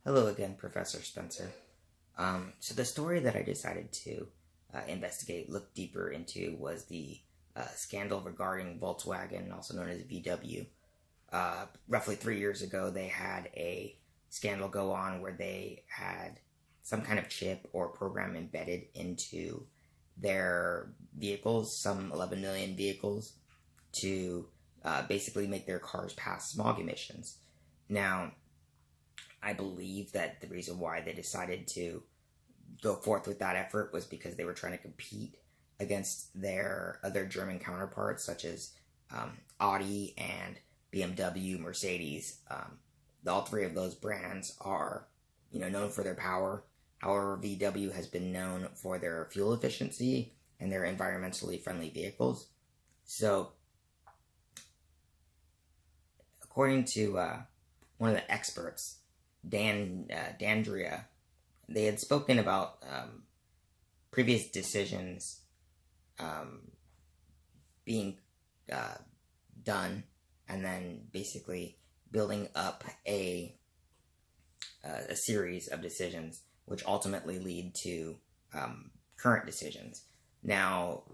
Hello again, Professor Spencer. So the story that I decided to look deeper into, was the scandal regarding Volkswagen, also known as VW. Roughly 3 years ago, they had a scandal go on where they had some kind of chip or program embedded into their vehicles, some 11 million vehicles, to basically make their cars pass smog emissions. Now, I believe that the reason why they decided to go forth with that effort was because they were trying to compete against their other German counterparts, such as Audi and BMW, Mercedes. All three of those brands are, known for their power. However, VW has been known for their fuel efficiency and their environmentally friendly vehicles. So, according to one of the experts, Dandria, they had spoken about previous decisions being done, and then basically building up a series of decisions which ultimately lead to current decisions. Now,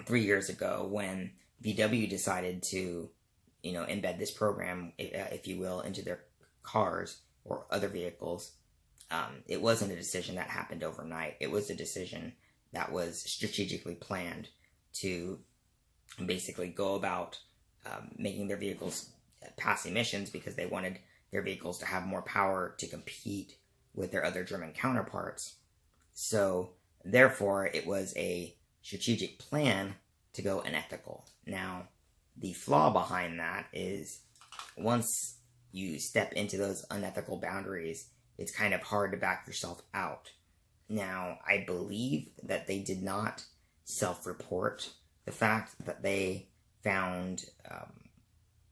3 years ago, when VW decided to, embed this program, if you will, into their cars or other vehicles, it wasn't a decision that happened overnight. It was a decision that was strategically planned to basically go about making their vehicles pass emissions, because they wanted their vehicles to have more power to compete with their other German counterparts. So, therefore, it was a strategic plan to go unethical. Now, the flaw behind that is, once you step into those unethical boundaries, it's kind of hard to back yourself out. Now, I believe that they did not self-report the fact that they found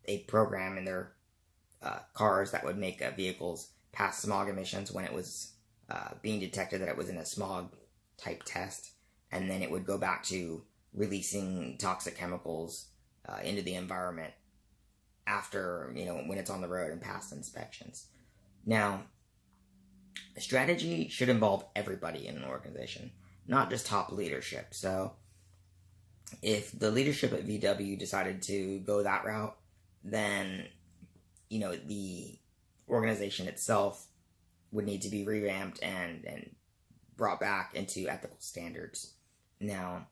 a program in their cars that would make vehicles pass smog emissions when it was being detected that it was in a smog type test, and then it would go back to releasing toxic chemicals into the environment after, when it's on the road and past inspections. Now, strategy should involve everybody in an organization, not just top leadership. So, if the leadership at VW decided to go that route, then, the organization itself would need to be revamped and brought back into ethical standards. Now,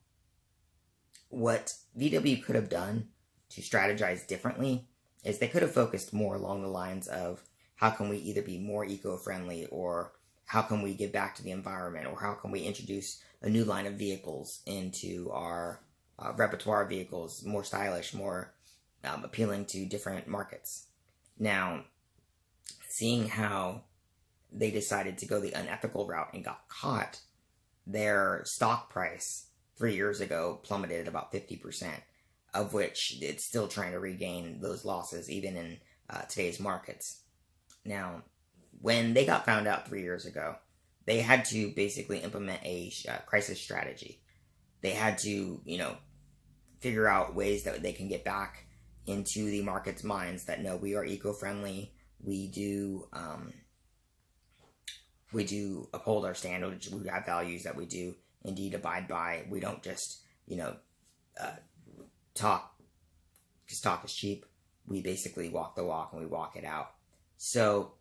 what VW could have done to strategize differently is they could have focused more along the lines of, how can we either be more eco-friendly, or how can we give back to the environment, or how can we introduce a new line of vehicles into our repertoire of vehicles, more stylish, more appealing to different markets. Now, seeing how they decided to go the unethical route and got caught, their stock price 3 years ago plummeted about 50%, of which it's still trying to regain those losses even in today's markets. Now, when they got found out 3 years ago, they had to basically implement a crisis strategy. They had to, figure out ways that they can get back into the market's minds that, no, we are eco-friendly. We do uphold our standards. We have values that we do indeed abide by. We don't just, talk, because talk is cheap. We basically walk the walk and we walk it out. So,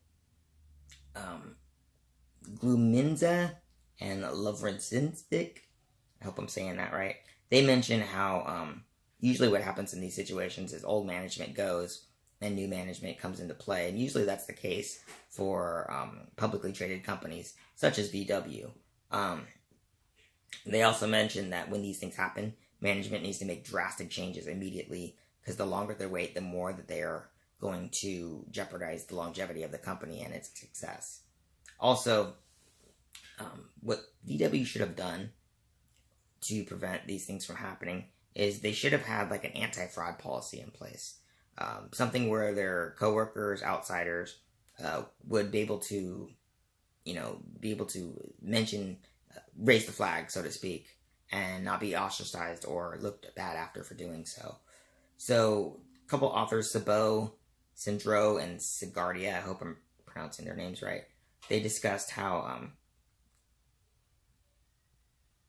Gluminza and Lovrenzinspik, I hope I'm saying that right, they mention how usually what happens in these situations is old management goes and new management comes into play. And usually that's the case for publicly traded companies such as VW. They also mention that when these things happen, management needs to make drastic changes immediately, because the longer they wait, the more that they are going to jeopardize the longevity of the company and its success. Also, what VW should have done to prevent these things from happening is they should have had like an anti-fraud policy in place. Something where their coworkers, outsiders, would be able to, mention, raise the flag, so to speak, and not be ostracized or looked bad after for doing so. So, a couple authors, Sabot, Sindro, and Sigardia, I hope I'm pronouncing their names right, they discussed how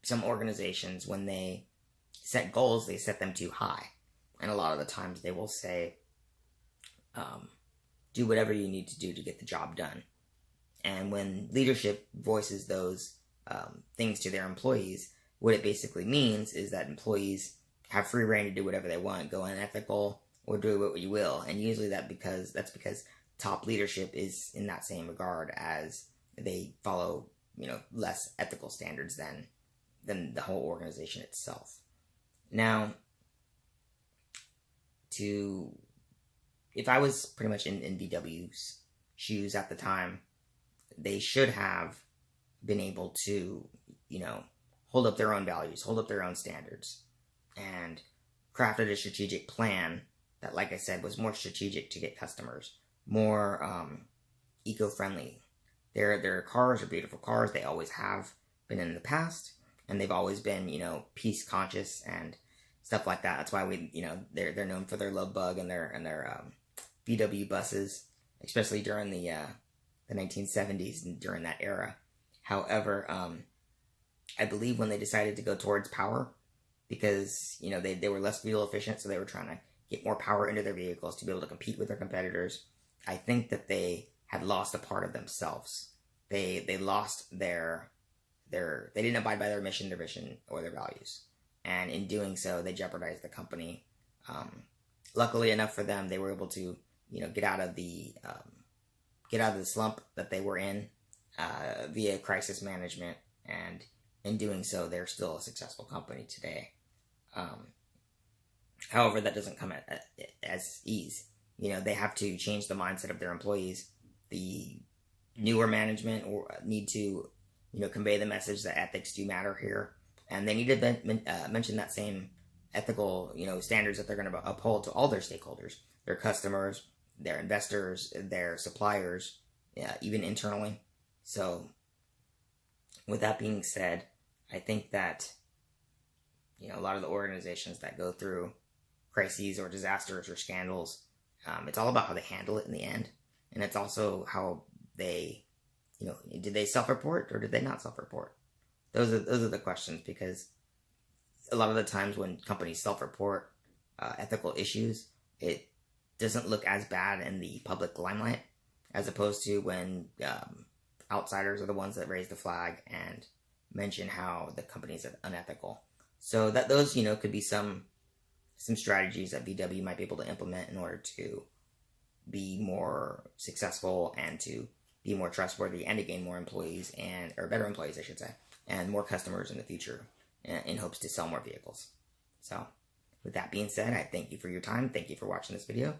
some organizations, when they set goals, they set them too high. And a lot of the times they will say, do whatever you need to do to get the job done. And when leadership voices those things to their employees, what it basically means is that employees have free reign to do whatever they want, go unethical, or do what you will. And usually that's because top leadership is in that same regard, as they follow, less ethical standards than the whole organization itself. Now, if I was pretty much in VW's shoes at the time, they should have been able to, hold up their own values, hold up their own standards, and crafted a strategic plan that, like I said, was more strategic to get customers, more eco-friendly. Their cars are beautiful cars. They always have been in the past, and they've always been, peace conscious and stuff like that. That's why they're known for their love bug and their VW buses, especially during the 1970s and during that era. However, I believe when they decided to go towards power, because they were less fuel efficient, so they were trying to get more power into their vehicles to be able to compete with their competitors. I think that they had lost a part of themselves. They lost they didn't abide by their mission, their vision, or their values. And in doing so, they jeopardized the company. Luckily enough for them, they were able to, get out of the slump that they were in via crisis management. And in doing so, they're still a successful company today. However, that doesn't come as ease. They have to change the mindset of their employees. The newer management need to, convey the message that ethics do matter here. And they need to mention that same ethical, standards that they're going to uphold to all their stakeholders, their customers, their investors, their suppliers, even internally. So, with that being said, I think that, a lot of the organizations that go through crises or disasters or scandals, it's all about how they handle it in the end. And it's also how they, did they self-report or did they not self-report? Those are the questions, because a lot of the times when companies self-report ethical issues, it doesn't look as bad in the public limelight, as opposed to when outsiders are the ones that raise the flag and mention how the company is unethical. So that those could be some strategies that VW might be able to implement in order to be more successful and to be more trustworthy and to gain more employees or better employees, I should say, and more customers in the future in hopes to sell more vehicles. So with that being said, I thank you for your time. Thank you for watching this video.